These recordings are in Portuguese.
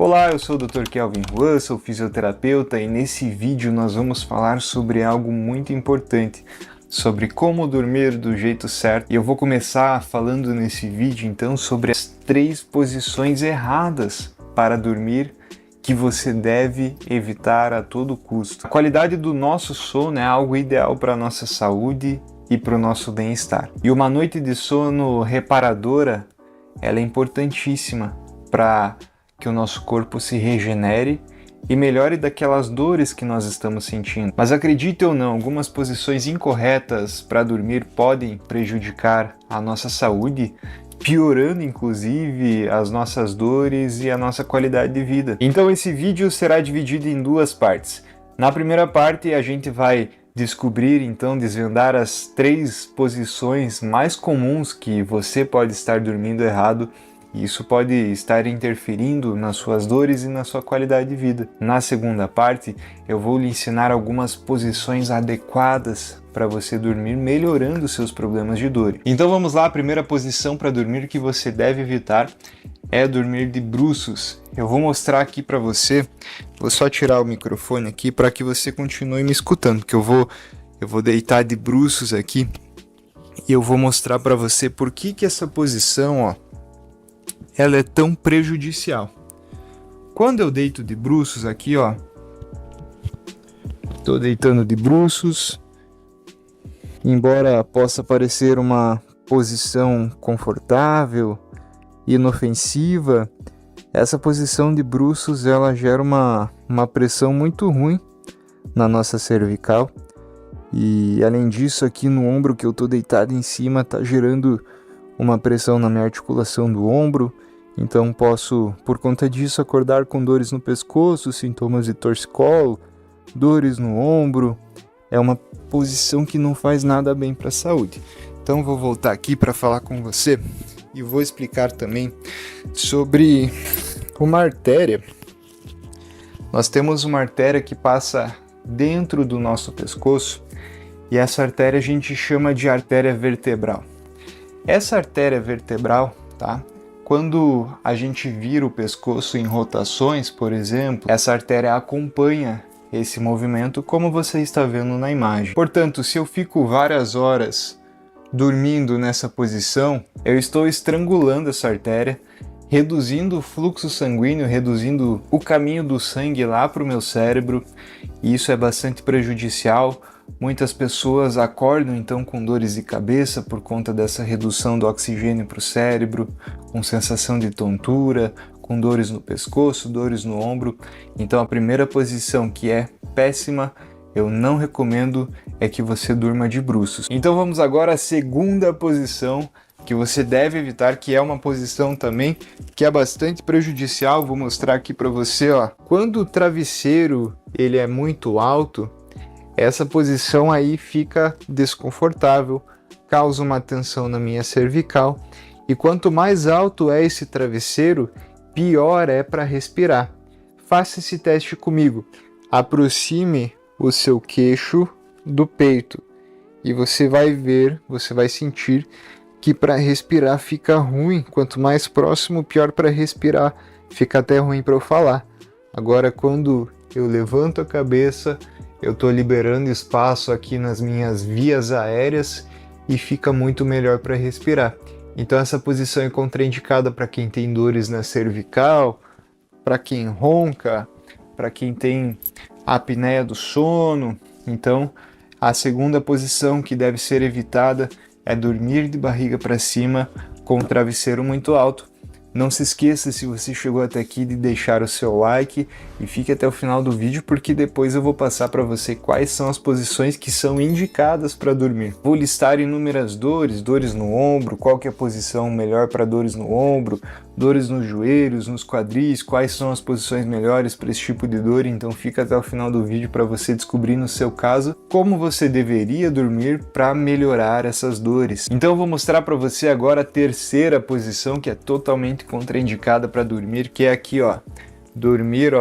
Olá, eu sou o Dr. Kelvin Russell, fisioterapeuta, e nesse vídeo nós vamos falar sobre algo muito importante, sobre como dormir do jeito certo. E eu vou começar falando nesse vídeo então sobre as 3 posições erradas para dormir que você deve evitar a todo custo. A qualidade do nosso sono é algo ideal para a nossa saúde e para o nosso bem-estar. E uma noite de sono reparadora, ela é importantíssima para que o nosso corpo se regenere e melhore daquelas dores que nós estamos sentindo. Mas acredite ou não, algumas posições incorretas para dormir podem prejudicar a nossa saúde, piorando inclusive as nossas dores e a nossa qualidade de vida. Então esse vídeo será dividido em 2 partes. Na primeira parte a gente vai descobrir, então, desvendar as 3 posições mais comuns que você pode estar dormindo errado. E isso pode estar interferindo nas suas dores e na sua qualidade de vida. Na segunda parte, eu vou lhe ensinar algumas posições adequadas para você dormir, melhorando seus problemas de dor. Então vamos lá, a primeira posição para dormir que você deve evitar é dormir de bruços. Eu vou mostrar aqui para você, vou só tirar o microfone aqui para que você continue me escutando, porque eu vou deitar de bruços aqui e eu vou mostrar para você por que essa posição, ela é tão prejudicial. Quando eu deito de bruços aqui, tô deitando de bruços, embora possa parecer uma posição confortável, inofensiva, essa posição de bruços ela gera uma pressão muito ruim na nossa cervical, e além disso aqui no ombro que eu tô deitado em cima tá gerando uma pressão na minha articulação do ombro, então posso, por conta disso, acordar com dores no pescoço, sintomas de torcicolo, dores no ombro. É uma posição que não faz nada bem para a saúde. Então vou voltar aqui para falar com você e vou explicar também sobre uma artéria. Nós temos uma artéria que passa dentro do nosso pescoço e essa artéria a gente chama de artéria vertebral. Essa artéria vertebral, quando a gente vira o pescoço em rotações, por exemplo, essa artéria acompanha esse movimento como você está vendo na imagem. Portanto, se eu fico várias horas dormindo nessa posição, eu estou estrangulando essa artéria, reduzindo o fluxo sanguíneo, reduzindo o caminho do sangue lá para o meu cérebro, e isso é bastante prejudicial. Muitas pessoas acordam então com dores de cabeça por conta dessa redução do oxigênio para o cérebro, com sensação de tontura, com dores no pescoço, dores no ombro. Então a primeira posição que é péssima, eu não recomendo, é que você durma de bruços. Então vamos agora à segunda posição que você deve evitar, que é uma posição também que é bastante prejudicial. Vou mostrar aqui para você, Quando o travesseiro ele é muito alto, essa posição aí fica desconfortável, causa uma tensão na minha cervical, e quanto mais alto é esse travesseiro, pior é para respirar. Faça esse teste comigo. Aproxime o seu queixo do peito e você vai ver, você vai sentir que para respirar fica ruim. Quanto mais próximo, pior para respirar. Fica até ruim para eu falar. Agora, quando eu levanto a cabeça, eu estou liberando espaço aqui nas minhas vias aéreas e fica muito melhor para respirar. Então essa posição é contraindicada para quem tem dores na cervical, para quem ronca, para quem tem apneia do sono. Então a segunda posição que deve ser evitada é dormir de barriga para cima com o travesseiro muito alto. Não se esqueça, se você chegou até aqui, de deixar o seu like e fique até o final do vídeo, porque depois eu vou passar para você quais são as posições que são indicadas para dormir. Vou listar inúmeras dores, dores no ombro, qual que é a posição melhor para dores no ombro, dores nos joelhos, nos quadris, quais são as posições melhores para esse tipo de dor. Então fica até o final do vídeo para você descobrir no seu caso como você deveria dormir para melhorar essas dores. Então eu vou mostrar para você agora a terceira posição que é totalmente contraindicada para dormir, que é aqui, dormir,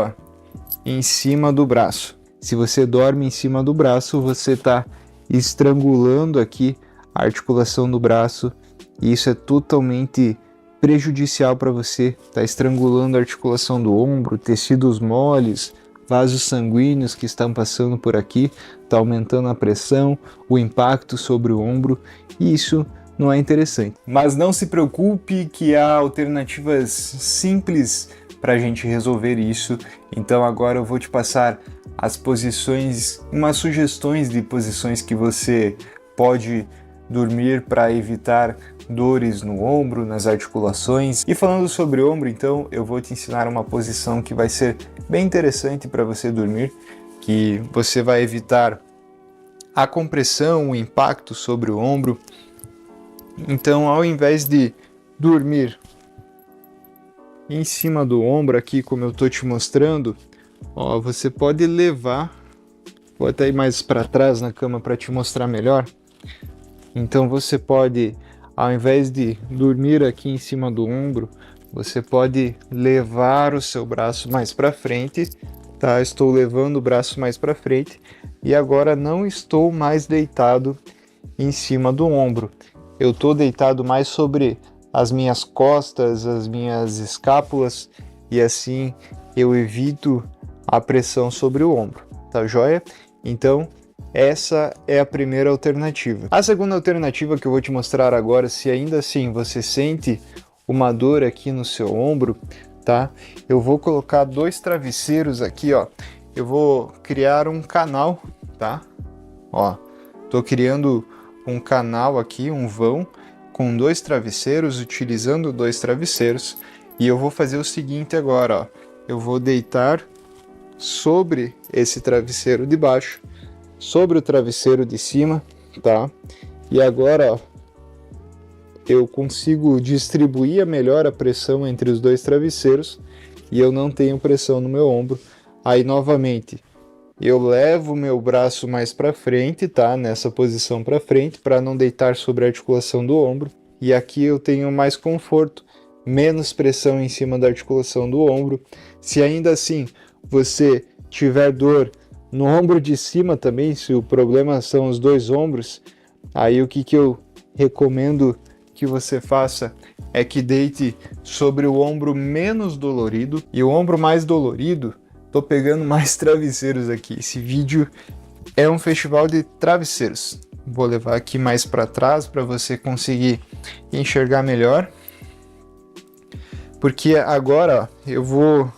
em cima do braço. Se você dorme em cima do braço, você está estrangulando aqui a articulação do braço, e isso é totalmente prejudicial para você, está estrangulando a articulação do ombro, tecidos moles, vasos sanguíneos que estão passando por aqui, está aumentando a pressão, o impacto sobre o ombro, e isso não é interessante. Mas não se preocupe que há alternativas simples para a gente resolver isso. Então agora eu vou te passar as posições, umas sugestões de posições que você pode dormir para evitar dores no ombro, nas articulações. E falando sobre o ombro, então, eu vou te ensinar uma posição que vai ser bem interessante para você dormir, que você vai evitar a compressão, o impacto sobre o ombro. Então, ao invés de dormir em cima do ombro aqui, como eu estou te mostrando, ó, você pode levar, vou até ir mais para trás na cama para te mostrar melhor. Então você pode, ao invés de dormir aqui em cima do ombro, você pode levar o seu braço mais para frente, tá? Estou levando o braço mais para frente e agora não estou mais deitado em cima do ombro. Eu estou deitado mais sobre as minhas costas, as minhas escápulas, e assim eu evito a pressão sobre o ombro, tá joia? Então, essa é a primeira alternativa. A segunda alternativa que eu vou te mostrar agora, se ainda assim você sente uma dor aqui no seu ombro, tá? Eu vou colocar 2 travesseiros aqui, ó. Eu vou criar um canal, tá? Ó, tô criando um canal aqui, um vão, com 2 travesseiros, utilizando 2 travesseiros. E eu vou fazer o seguinte agora, ó. Eu vou deitar sobre esse travesseiro de baixo, sobre o travesseiro de cima, tá? E agora, ó, eu consigo distribuir melhor a pressão entre os 2 travesseiros e eu não tenho pressão no meu ombro. Aí, novamente, eu levo o meu braço mais para frente, tá? Nessa posição para frente, para não deitar sobre a articulação do ombro. E aqui eu tenho mais conforto, menos pressão em cima da articulação do ombro. Se ainda assim você tiver dor no ombro de cima também, se o problema são os 2 ombros, aí o que eu recomendo que você faça é que deite sobre o ombro menos dolorido. E o ombro mais dolorido, tô pegando mais travesseiros aqui. Esse vídeo é um festival de travesseiros. Vou levar aqui mais para trás para você conseguir enxergar melhor. Porque agora, ó, eu vou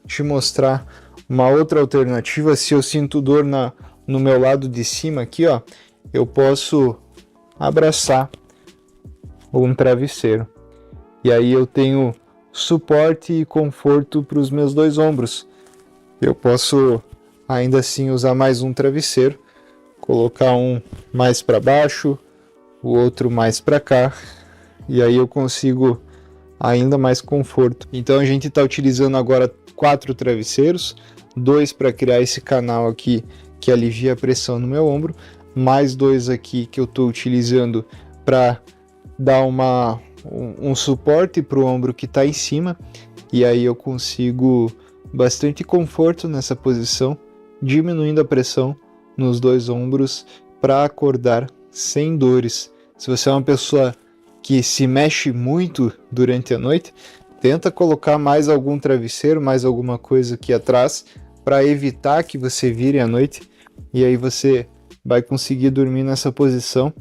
te mostrar uma outra alternativa. Se eu sinto dor no meu lado de cima aqui, ó, eu posso abraçar um travesseiro. E aí eu tenho suporte e conforto para os meus 2 ombros. Eu posso ainda assim usar mais um travesseiro, colocar um mais para baixo, o outro mais para cá, e aí eu consigo ainda mais conforto. Então a gente está utilizando agora 4 travesseiros, 2 para criar esse canal aqui que alivia a pressão no meu ombro, mais 2 aqui que eu estou utilizando para dar um suporte para o ombro que está em cima, e aí eu consigo bastante conforto nessa posição, diminuindo a pressão nos 2 ombros para acordar sem dores. Se você é uma pessoa que se mexe muito durante a noite, tenta colocar mais algum travesseiro, mais alguma coisa aqui atrás para evitar que você vire à noite, e aí você vai conseguir dormir nessa posição.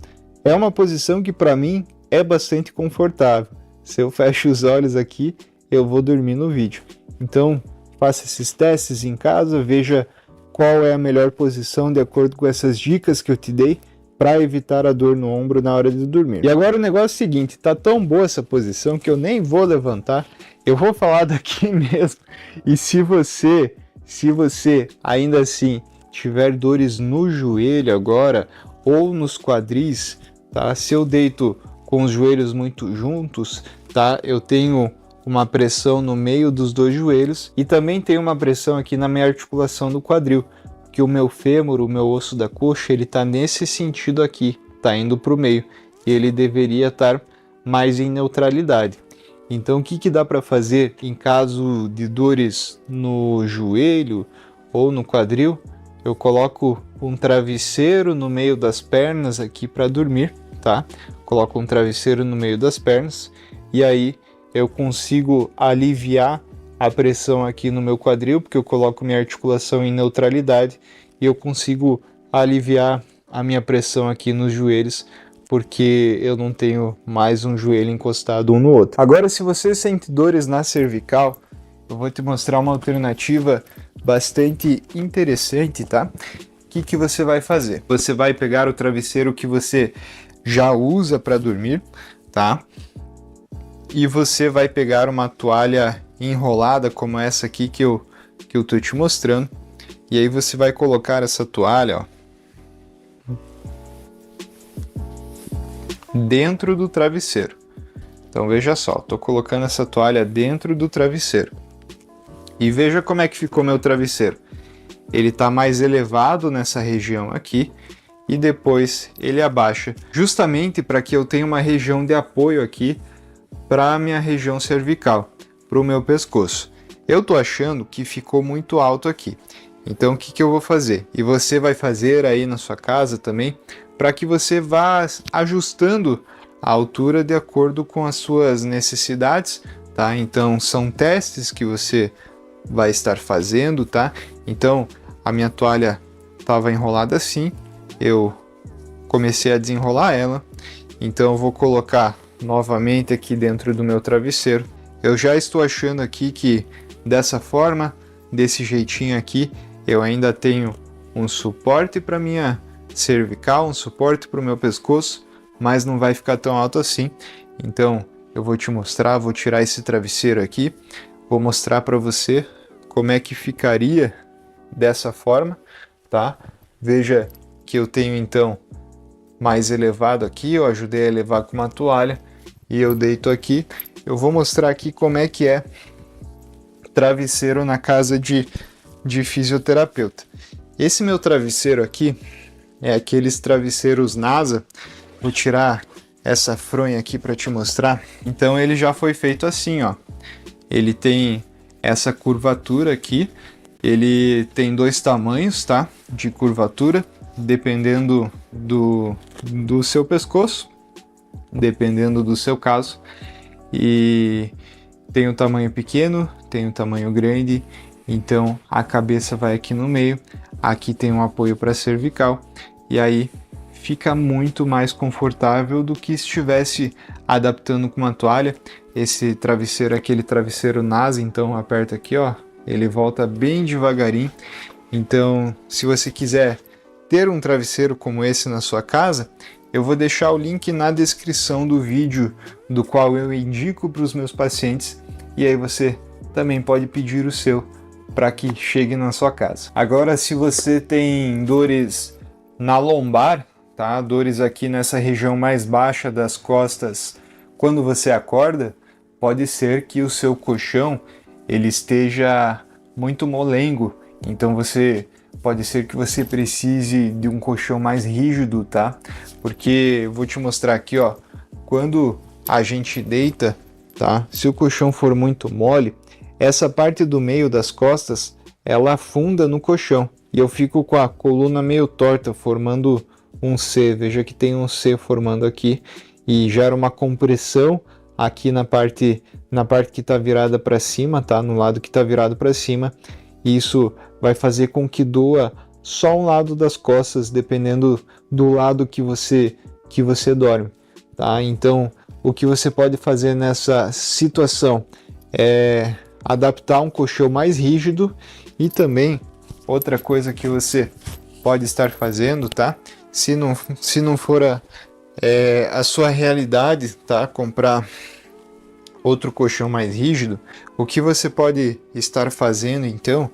É uma posição que para mim é bastante confortável. Se eu fecho os olhos aqui, eu vou dormir no vídeo. Então, faça esses testes em casa, veja qual é a melhor posição de acordo com essas dicas que eu te dei para evitar a dor no ombro na hora de dormir. E agora o negócio é o seguinte, tá tão boa essa posição que eu nem vou levantar, eu vou falar daqui mesmo. E se você ainda assim tiver dores no joelho agora ou nos quadris, tá? Se eu deito com os joelhos muito juntos, tá? Eu tenho uma pressão no meio dos 2 joelhos e também tenho uma pressão aqui na minha articulação do quadril, que o meu fêmur, o meu osso da coxa, ele tá nesse sentido aqui, tá indo para o meio, e ele deveria estar mais em neutralidade. Então o que dá para fazer em caso de dores no joelho ou no quadril? Eu coloco um travesseiro no meio das pernas aqui para dormir, tá? Coloco um travesseiro no meio das pernas e aí eu consigo aliviar a pressão aqui no meu quadril, porque eu coloco minha articulação em neutralidade e eu consigo aliviar a minha pressão aqui nos joelhos, porque eu não tenho mais um joelho encostado um no outro. Agora, se você sente dores na cervical, eu vou te mostrar uma alternativa bastante interessante, tá? O que você vai fazer? Você vai pegar o travesseiro que você já usa para dormir, tá? E você vai pegar uma toalha enrolada como essa aqui que eu tô te mostrando. E aí você vai colocar essa toalha, ó, dentro do travesseiro. Então veja só, tô colocando essa toalha dentro do travesseiro. E veja como é que ficou meu travesseiro. Ele tá mais elevado nessa região aqui e depois ele abaixa, justamente para que eu tenha uma região de apoio aqui para a minha região cervical, para o meu pescoço. Eu tô achando que ficou muito alto aqui. Então o que eu vou fazer? E você vai fazer aí na sua casa também, para que você vá ajustando a altura de acordo com as suas necessidades, tá? Então são testes que você vai estar fazendo, tá? Então a minha toalha estava enrolada assim, eu comecei a desenrolar ela, então eu vou colocar novamente aqui dentro do meu travesseiro. Eu já estou achando aqui que dessa forma, desse jeitinho aqui, eu ainda tenho um suporte para minha cervical, um suporte para o meu pescoço, mas não vai ficar tão alto assim. Então eu vou te mostrar, vou tirar esse travesseiro aqui, vou mostrar para você como é que ficaria dessa forma, tá? Veja que eu tenho então mais elevado aqui, eu ajudei a elevar com uma toalha e eu deito aqui. Eu vou mostrar aqui como é que é travesseiro na casa de fisioterapeuta. Esse meu travesseiro aqui é aqueles travesseiros NASA. Vou tirar essa fronha aqui para te mostrar. Então ele já foi feito assim, ó. Ele tem essa curvatura aqui. Ele tem dois tamanhos, tá? De curvatura, dependendo do seu pescoço, dependendo do seu caso. E tem um tamanho pequeno, tem um tamanho grande. Então a cabeça vai aqui no meio. Aqui tem um apoio para cervical. E aí fica muito mais confortável do que se estivesse adaptando com uma toalha. Esse travesseiro é aquele travesseiro NASA, então aperta aqui, ó. Ele volta bem devagarinho. Então, se você quiser ter um travesseiro como esse na sua casa, eu vou deixar o link na descrição do vídeo, do qual eu indico para os meus pacientes, e aí você também pode pedir o seu para que chegue na sua casa. Agora, se você tem dores na lombar, tá? Dores aqui nessa região mais baixa das costas, quando você acorda, pode ser que o seu colchão ele esteja muito molengo, então pode ser que você precise de um colchão mais rígido, tá? Porque eu vou te mostrar aqui, ó, quando a gente deita, tá? Se o colchão for muito mole, essa parte do meio das costas, ela afunda no colchão e eu fico com a coluna meio torta, formando um C. Veja que tem um C formando aqui e gera uma compressão aqui na parte que está virada para cima, tá? No lado que está virado para cima. E isso vai fazer com que doa só um lado das costas, dependendo do lado que você dorme, tá? Então, o que você pode fazer nessa situação é adaptar um colchão mais rígido. E também outra coisa que você pode estar fazendo, tá? Se não for a sua realidade, tá? Comprar outro colchão mais rígido, o que você pode estar fazendo então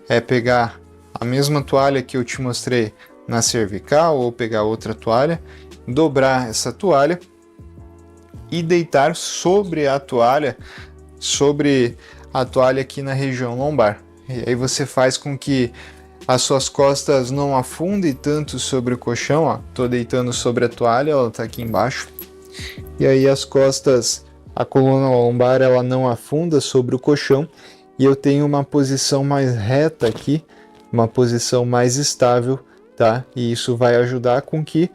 é pegar a mesma toalha que eu te mostrei na cervical, ou pegar outra toalha, dobrar essa toalha e deitar sobre a toalha aqui na região lombar. E aí você faz com que as suas costas não afundem tanto sobre o colchão, ó. Tô deitando sobre a toalha, ela tá aqui embaixo. E aí as costas, a coluna lombar, ela não afunda sobre o colchão e eu tenho uma posição mais reta aqui, uma posição mais estável, tá? E isso vai ajudar com que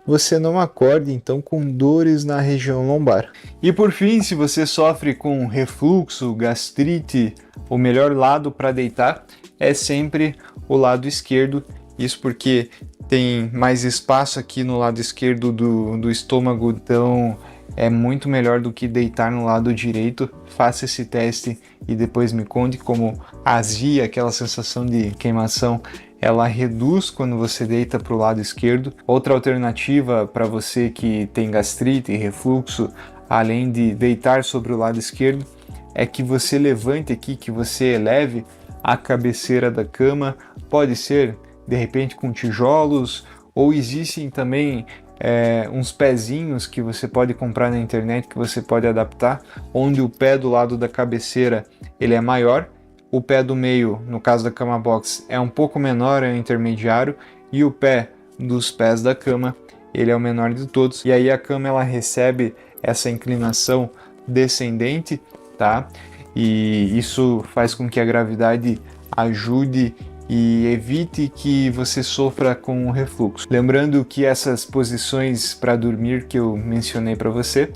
você não acorde então com dores na região lombar. E por fim, se você sofre com refluxo, gastrite, o melhor lado para deitar é sempre o lado esquerdo. Isso porque tem mais espaço aqui no lado esquerdo do estômago, então é muito melhor do que deitar no lado direito. Faça esse teste e depois me conte como a azia, aquela sensação de queimação, ela reduz quando você deita para o lado esquerdo. Outra alternativa para você que tem gastrite e refluxo, além de deitar sobre o lado esquerdo, é que você levante aqui, que você eleve a cabeceira da cama. Pode ser de repente com tijolos, ou existem também uns pezinhos que você pode comprar na internet, que você pode adaptar, onde o pé do lado da cabeceira ele é maior, o pé do meio, no caso da cama box, é um pouco menor, é o intermediário, e o pé dos pés da cama ele é o menor de todos. E aí a cama ela recebe essa inclinação descendente, tá? E isso faz com que a gravidade ajude e evite que você sofra com refluxo. Lembrando que essas posições para dormir que eu mencionei para você,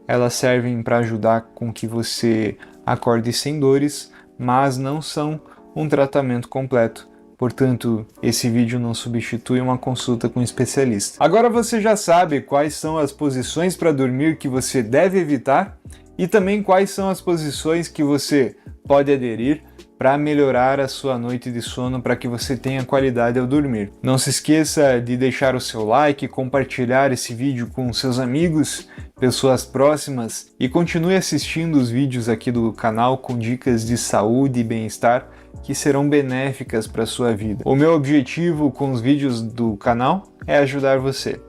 elas servem para ajudar com que você acorde sem dores, mas não são um tratamento completo. Portanto, esse vídeo não substitui uma consulta com um especialista. Agora você já sabe quais são as posições para dormir que você deve evitar e também quais são as posições que você pode aderir para melhorar a sua noite de sono, para que você tenha qualidade ao dormir. Não se esqueça de deixar o seu like, compartilhar esse vídeo com seus amigos, pessoas próximas, e continue assistindo os vídeos aqui do canal com dicas de saúde e bem-estar que serão benéficas para a sua vida. O meu objetivo com os vídeos do canal é ajudar você.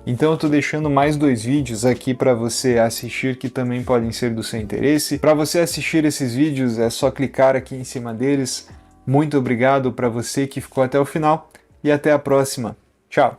Então eu estou deixando mais 2 vídeos aqui para você assistir que também podem ser do seu interesse. Para você assistir esses vídeos é só clicar aqui em cima deles. Muito obrigado para você que ficou até o final e até a próxima. Tchau!